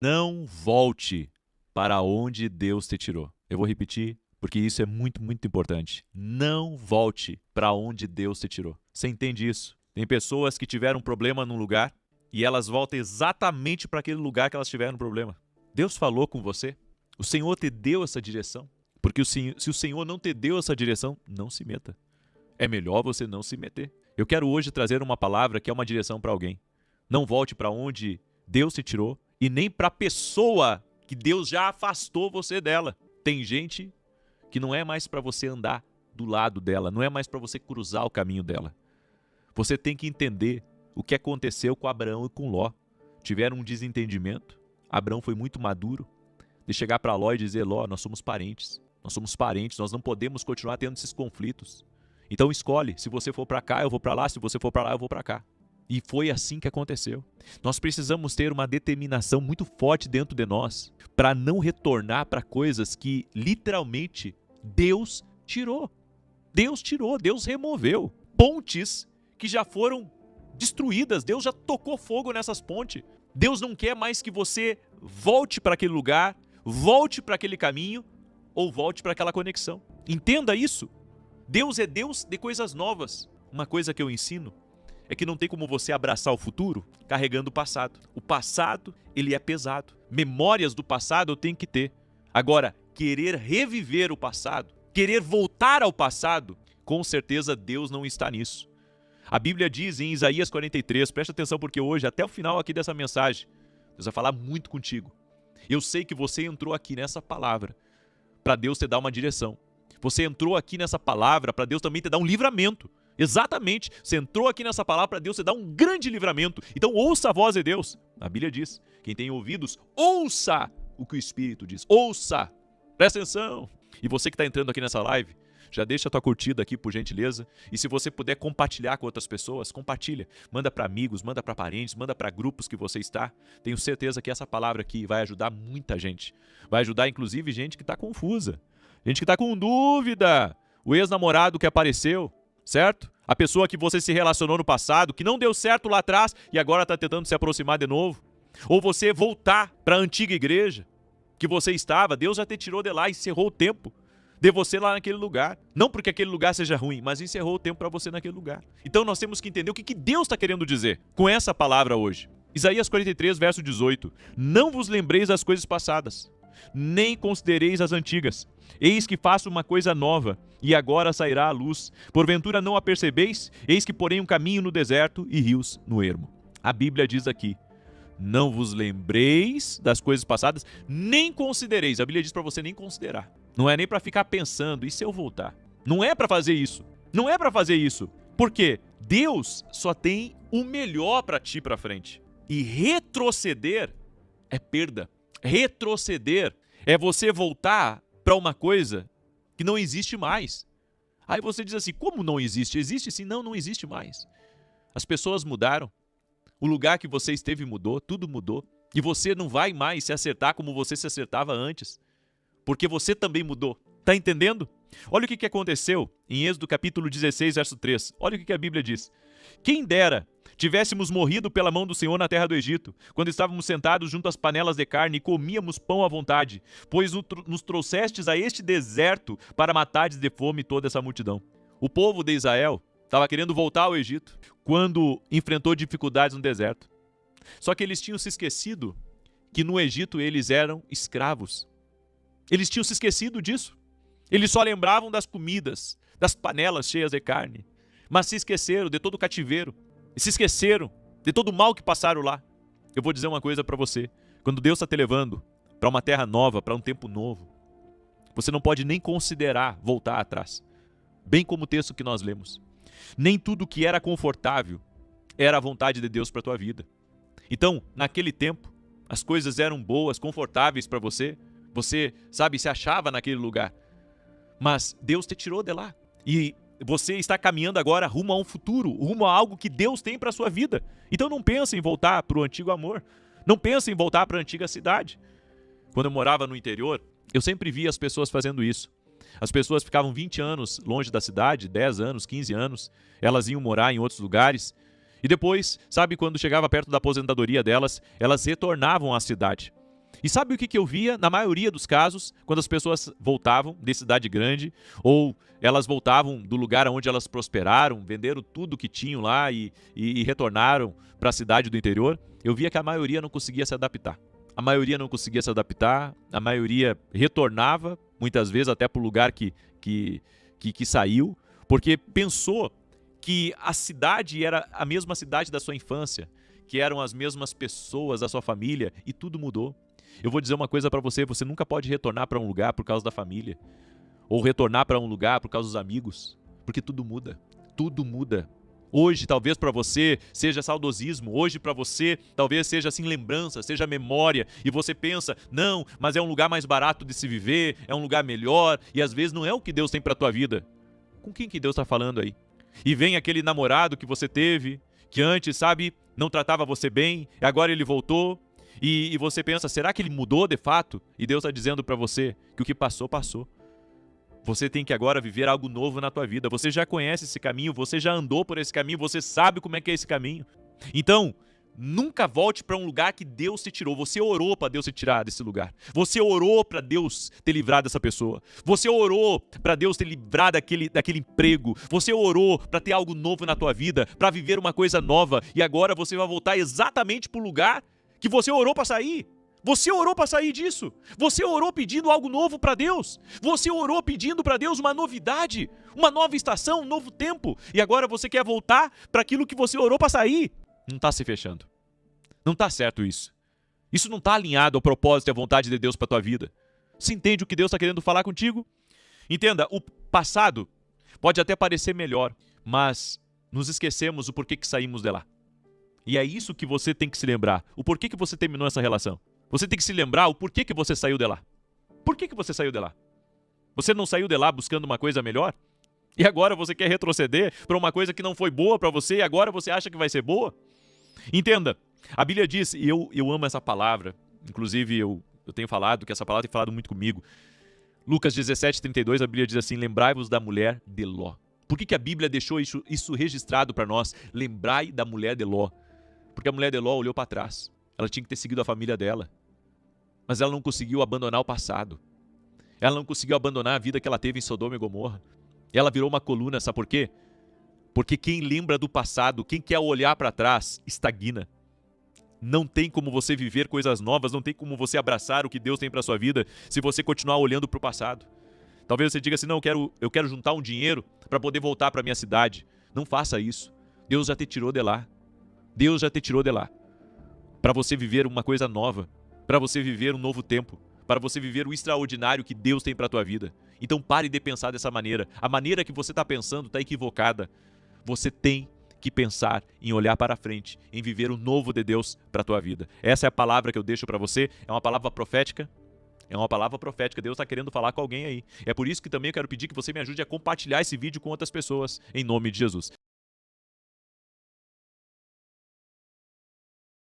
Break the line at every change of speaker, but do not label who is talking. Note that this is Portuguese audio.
Não volte para onde Deus te tirou. Eu vou repetir, porque isso é muito, muito importante. Não volte para onde Deus te tirou. Você entende isso? Tem pessoas que tiveram um problema num lugar e elas voltam exatamente para aquele lugar que elas tiveram problema. Deus falou com você? O Senhor te deu essa direção? Porque se o Senhor não te deu essa direção, não se meta. É melhor você não se meter. Eu quero hoje trazer uma palavra que é uma direção para alguém. Não volte para onde Deus te tirou e nem para a pessoa que Deus já afastou você dela. Tem gente que não é mais para você andar do lado dela, não é mais para você cruzar o caminho dela. Você tem que entender o que aconteceu com Abraão e com Ló. Tiveram um desentendimento. Abraão foi muito maduro de chegar para Ló e dizer: Ló, nós somos parentes, nós não podemos continuar tendo esses conflitos. Então escolhe, se você for para cá, eu vou para lá, se você for para lá, eu vou para cá. E foi assim que aconteceu. Nós precisamos ter uma determinação muito forte dentro de nós para não retornar para coisas que literalmente Deus tirou. Deus tirou, Deus removeu. Pontes que já foram destruídas, Deus já tocou fogo nessas pontes. Deus não quer mais que você volte para aquele lugar, volte para aquele caminho ou volte para aquela conexão. Entenda isso. Deus é Deus de coisas novas. Uma coisa que eu ensino é que não tem como você abraçar o futuro carregando o passado. O passado, ele é pesado. Memórias do passado eu tenho que ter. Agora, querer reviver o passado, querer voltar ao passado, com certeza Deus não está nisso. A Bíblia diz em Isaías 43, presta atenção porque hoje, até o final aqui dessa mensagem, Deus vai falar muito contigo. Eu sei que você entrou aqui nessa palavra para Deus te dar uma direção. Você entrou aqui nessa palavra para Deus também te dar um livramento. Exatamente, você entrou aqui nessa palavra para Deus te dar um grande livramento. Então ouça a voz de Deus. A Bíblia diz, quem tem ouvidos, ouça o que o Espírito diz. Ouça, presta atenção. E você que está entrando aqui nessa live, já deixa a tua curtida aqui, por gentileza. E se você puder compartilhar com outras pessoas, compartilha. Manda para amigos, manda para parentes, manda para grupos que você está. Tenho certeza que essa palavra aqui vai ajudar muita gente. Vai ajudar, inclusive, gente que está confusa. Gente que está com dúvida. O ex-namorado que apareceu, certo? A pessoa que você se relacionou no passado, que não deu certo lá atrás e agora está tentando se aproximar de novo. Ou você voltar para a antiga igreja que você estava. Deus já te tirou de lá, encerrou o tempo de você lá naquele lugar. Não porque aquele lugar seja ruim, mas encerrou o tempo para você naquele lugar. Então nós temos que entender o que Deus está querendo dizer com essa palavra hoje. Isaías 43, verso 18. Não vos lembreis das coisas passadas, nem considereis as antigas. Eis que faço uma coisa nova, e agora sairá a luz. Porventura não a percebeis? Eis que porém um caminho no deserto e rios no ermo. A Bíblia diz aqui, não vos lembreis das coisas passadas, nem considereis. A Bíblia diz para você nem considerar. Não é nem para ficar pensando, e se eu voltar? Não é para fazer isso. Não é para fazer isso. Por quê? Deus só tem o melhor para ti para frente. E retroceder é perda. Retroceder é você voltar para uma coisa que não existe mais. Aí você diz assim, como não existe? Existe sim? Não, não existe mais. As pessoas mudaram. O lugar que você esteve mudou, tudo mudou. E você não vai mais se acertar como você se acertava antes. Porque você também mudou. Tá entendendo? Olha o que aconteceu em Êxodo capítulo 16, verso 3. Olha o que a Bíblia diz. Quem dera tivéssemos morrido pela mão do Senhor na terra do Egito, quando estávamos sentados junto às panelas de carne e comíamos pão à vontade, pois nos trouxestes a este deserto para matares de fome toda essa multidão. O povo de Israel estava querendo voltar ao Egito quando enfrentou dificuldades no deserto. Só que eles tinham se esquecido que no Egito eles eram escravos. Eles tinham se esquecido disso. Eles só lembravam das comidas, das panelas cheias de carne, mas se esqueceram de todo o cativeiro. E se esqueceram de todo o mal que passaram lá. Eu vou dizer uma coisa para você. Quando Deus está te levando para uma terra nova, para um tempo novo, você não pode nem considerar voltar atrás. Bem como o texto que nós lemos. Nem tudo que era confortável era a vontade de Deus para a tua vida. Então, naquele tempo, as coisas eram boas, confortáveis para você. Você, sabe, se achava naquele lugar. Mas Deus te tirou de lá. E você está caminhando agora rumo a um futuro, rumo a algo que Deus tem para a sua vida. Então não pense em voltar para o antigo amor. Não pense em voltar para a antiga cidade. Quando eu morava no interior, eu sempre via as pessoas fazendo isso. As pessoas ficavam 20 anos longe da cidade, 10 anos, 15 anos. Elas iam morar em outros lugares. E depois, sabe, quando chegava perto da aposentadoria delas, elas retornavam à cidade. E sabe o que eu via na maioria dos casos, quando as pessoas voltavam de cidade grande, ou elas voltavam do lugar onde elas prosperaram, venderam tudo que tinham lá e retornaram para a cidade do interior? Eu via que a maioria não conseguia se adaptar. A maioria não conseguia se adaptar, a maioria retornava, muitas vezes até para o lugar que saiu, porque pensou que a cidade era a mesma cidade da sua infância, que eram as mesmas pessoas da sua família, e tudo mudou. Eu vou dizer uma coisa para você, você nunca pode retornar para um lugar por causa da família, ou retornar para um lugar por causa dos amigos, porque tudo muda, tudo muda. Hoje, talvez para você seja saudosismo, hoje para você talvez seja assim lembrança, seja memória, e você pensa, não, mas é um lugar mais barato de se viver, é um lugar melhor, e às vezes não é o que Deus tem para a tua vida. Com quem que Deus está falando aí? E vem aquele namorado que você teve, que antes, sabe, não tratava você bem, e agora ele voltou, e você pensa, será que ele mudou de fato? E Deus está dizendo para você que o que passou, passou. Você tem que agora viver algo novo na tua vida. Você já conhece esse caminho, você já andou por esse caminho, você sabe como é que é esse caminho. Então, nunca volte para um lugar que Deus te tirou. Você orou para Deus te tirar desse lugar. Você orou para Deus te livrar dessa pessoa. Você orou para Deus te livrar daquele emprego. Você orou para ter algo novo na tua vida, para viver uma coisa nova. E agora você vai voltar exatamente para o lugar que você orou para sair. Você orou para sair disso. Você orou pedindo algo novo para Deus. Você orou pedindo para Deus uma novidade, uma nova estação, um novo tempo. E agora você quer voltar para aquilo que você orou para sair. Não está se fechando. Não está certo isso. Isso não está alinhado ao propósito e à vontade de Deus para a tua vida. Você entende o que Deus está querendo falar contigo? Entenda, o passado pode até parecer melhor, mas nos esquecemos o porquê que saímos de lá. E é isso que você tem que se lembrar. O porquê que você terminou essa relação. Você tem que se lembrar o porquê que você saiu de lá. Por que você saiu de lá? Você não saiu de lá buscando uma coisa melhor? E agora você quer retroceder para uma coisa que não foi boa para você e agora você acha que vai ser boa? Entenda, a Bíblia diz, e eu amo essa palavra, inclusive eu tenho falado que essa palavra tem falado muito comigo. Lucas 17:32, a Bíblia diz assim, lembrai-vos da mulher de Ló. Por que a Bíblia deixou isso registrado para nós? Lembrai da mulher de Ló. Porque a mulher de Ló olhou para trás. Ela tinha que ter seguido a família dela. Mas ela não conseguiu abandonar o passado. Ela não conseguiu abandonar a vida que ela teve em Sodoma e Gomorra. Ela virou uma coluna, sabe por quê? Porque quem lembra do passado, quem quer olhar para trás, estagna. Não tem como você viver coisas novas, não tem como você abraçar o que Deus tem para sua vida se você continuar olhando para o passado. Talvez você diga assim, não, eu quero juntar um dinheiro para poder voltar para minha cidade. Não faça isso. Deus já te tirou de lá. Deus já te tirou de lá. Para você viver uma coisa nova, para você viver um novo tempo, para você viver o extraordinário que Deus tem para a tua vida. Então pare de pensar dessa maneira. A maneira que você está pensando está equivocada. Você tem que pensar em olhar para frente, em viver o novo de Deus para a tua vida. Essa é a palavra que eu deixo para você. É uma palavra profética. É uma palavra profética. Deus está querendo falar com alguém aí. É por isso que também eu quero pedir que você me ajude a compartilhar esse vídeo com outras pessoas, em nome de Jesus.